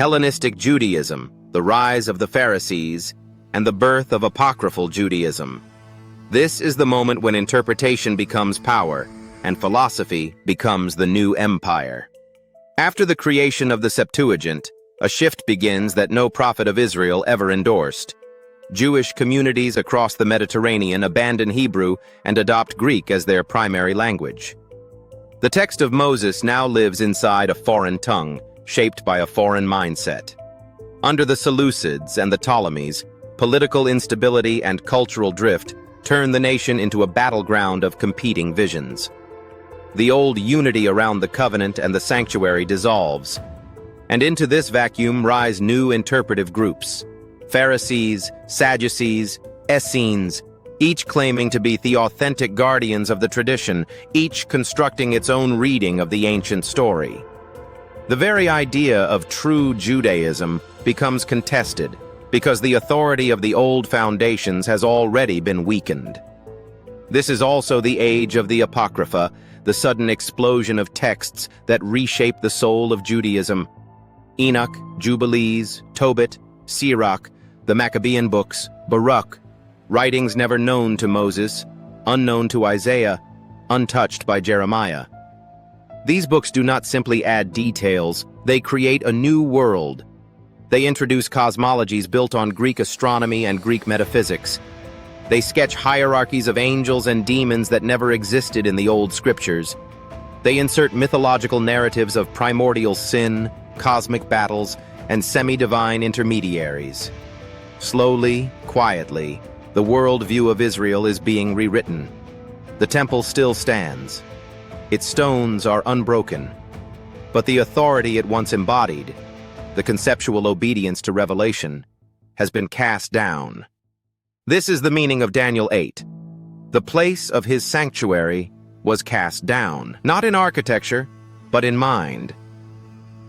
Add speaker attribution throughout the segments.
Speaker 1: Hellenistic Judaism, the rise of the Pharisees, and the birth of apocryphal Judaism. This is the moment when interpretation becomes power, and philosophy becomes the new empire. After the creation of the Septuagint, a shift begins that no prophet of Israel ever endorsed. Jewish communities across the Mediterranean abandon Hebrew and adopt Greek as their primary language. The text of Moses now lives inside a foreign tongue, shaped by a foreign mindset. Under the Seleucids and the Ptolemies, political instability and cultural drift turn the nation into a battleground of competing visions. The old unity around the covenant and the sanctuary dissolves, and into this vacuum rise new interpretive groups: Pharisees, Sadducees, Essenes, each claiming to be the authentic guardians of the tradition, each constructing its own reading of the ancient story. The very idea of true Judaism becomes contested because the authority of the old foundations has already been weakened. This is also the age of the apocrypha, the sudden explosion of texts that reshape the soul of Judaism. Enoch, Jubilees, Tobit, Sirach, the Maccabean books, Baruch, writings never known to Moses, unknown to Isaiah, untouched by Jeremiah. These books do not simply add details, they create a new world. They introduce cosmologies built on Greek astronomy and Greek metaphysics. They sketch hierarchies of angels and demons that never existed in the old scriptures. They insert mythological narratives of primordial sin, cosmic battles, and semi-divine intermediaries. Slowly, quietly, the worldview of Israel is being rewritten. The temple still stands. Its stones are unbroken. But the authority it once embodied, the conceptual obedience to revelation, has been cast down. This is the meaning of Daniel 8. The place of his sanctuary was cast down, not in architecture, but in mind.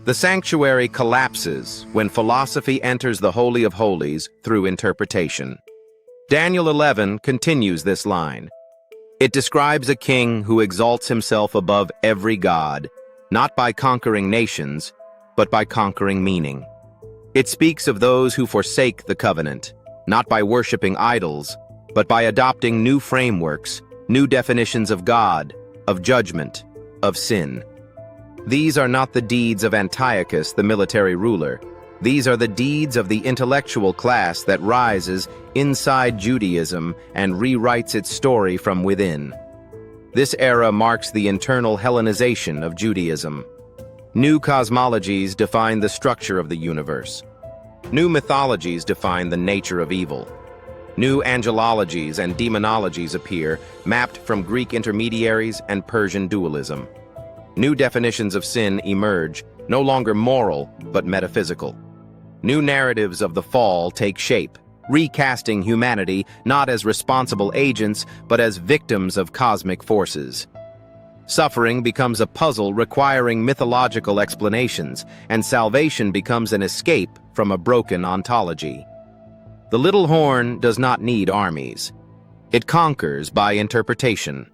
Speaker 1: The sanctuary collapses when philosophy enters the Holy of Holies through interpretation. Daniel 11 continues this line. It describes a king who exalts himself above every god, not by conquering nations, but by conquering meaning. It speaks of those who forsake the covenant, not by worshiping idols, but by adopting new frameworks, new definitions of God, of judgment, of sin. These are not the deeds of Antiochus, the military ruler. These are the deeds of the intellectual class that rises inside Judaism and rewrites its story from within. This era marks the internal Hellenization of Judaism. New cosmologies define the structure of the universe. New mythologies define the nature of evil. New angelologies and demonologies appear, mapped from Greek intermediaries and Persian dualism. New definitions of sin emerge, no longer moral, but metaphysical. New narratives of the fall take shape, recasting humanity not as responsible agents, but as victims of cosmic forces. Suffering becomes a puzzle requiring mythological explanations, and salvation becomes an escape from a broken ontology. The little horn does not need armies. It conquers by interpretation.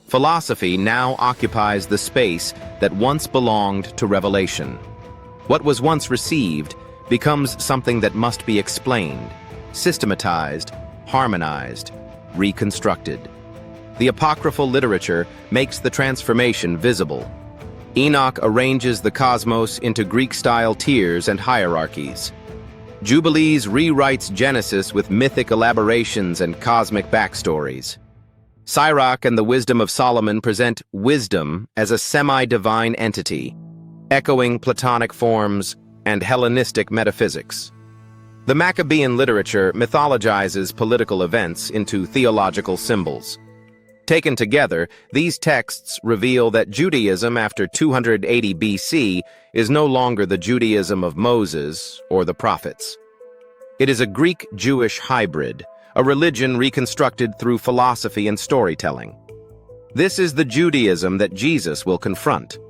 Speaker 1: Philosophy now occupies the space that once belonged to revelation. What was once received becomes something that must be explained, systematized, harmonized, reconstructed. The apocryphal literature makes the transformation visible. Enoch arranges the cosmos into Greek-style tiers and hierarchies. Jubilees rewrites Genesis with mythic elaborations and cosmic backstories. Sirach and the Wisdom of Solomon present wisdom as a semi-divine entity, echoing Platonic forms and Hellenistic metaphysics. The Maccabean literature mythologizes political events into theological symbols. Taken together, these texts reveal that Judaism after 280 BC is no longer the Judaism of Moses or the prophets. It is a Greek-Jewish hybrid, a religion reconstructed through philosophy and storytelling. This is the Judaism that Jesus will confront,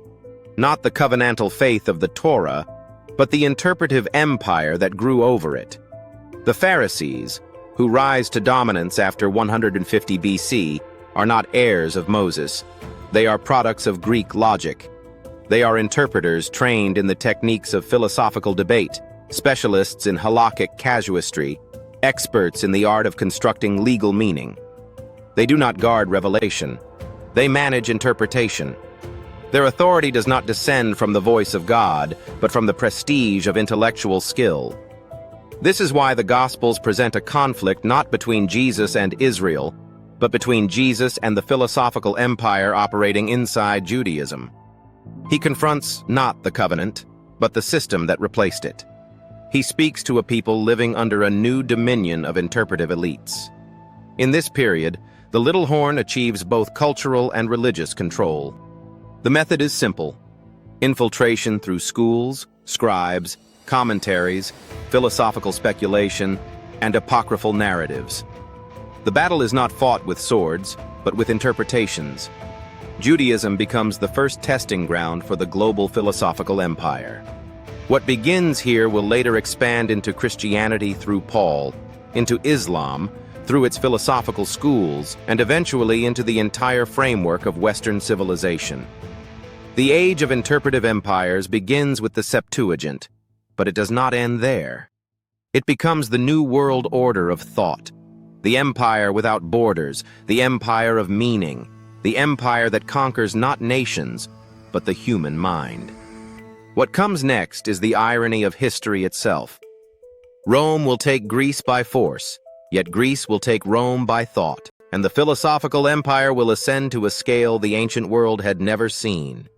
Speaker 1: not the covenantal faith of the Torah, but the interpretive empire that grew over it. The Pharisees, who rise to dominance after 150 BC, are not heirs of Moses. They are products of Greek logic. They are interpreters trained in the techniques of philosophical debate, specialists in halakhic casuistry, experts in the art of constructing legal meaning. They do not guard revelation. They manage interpretation. Their authority does not descend from the voice of God, but from the prestige of intellectual skill. This is why the Gospels present a conflict not between Jesus and Israel, but between Jesus and the philosophical empire operating inside Judaism. He confronts not the covenant, but the system that replaced it. He speaks to a people living under a new dominion of interpretive elites. In this period, the little horn achieves both cultural and religious control. The method is simple: infiltration through schools, scribes, commentaries, philosophical speculation, and apocryphal narratives. The battle is not fought with swords, but with interpretations. Judaism becomes the first testing ground for the global philosophical empire. What begins here will later expand into Christianity through Paul, into Islam, through its philosophical schools, and eventually into the entire framework of Western civilization. The age of interpretive empires begins with the Septuagint, but it does not end there. It becomes the new world order of thought, the empire without borders, the empire of meaning, the empire that conquers not nations, but the human mind. What comes next is the irony of history itself. Rome will take Greece by force, yet Greece will take Rome by thought, and the philosophical empire will ascend to a scale the ancient world had never seen.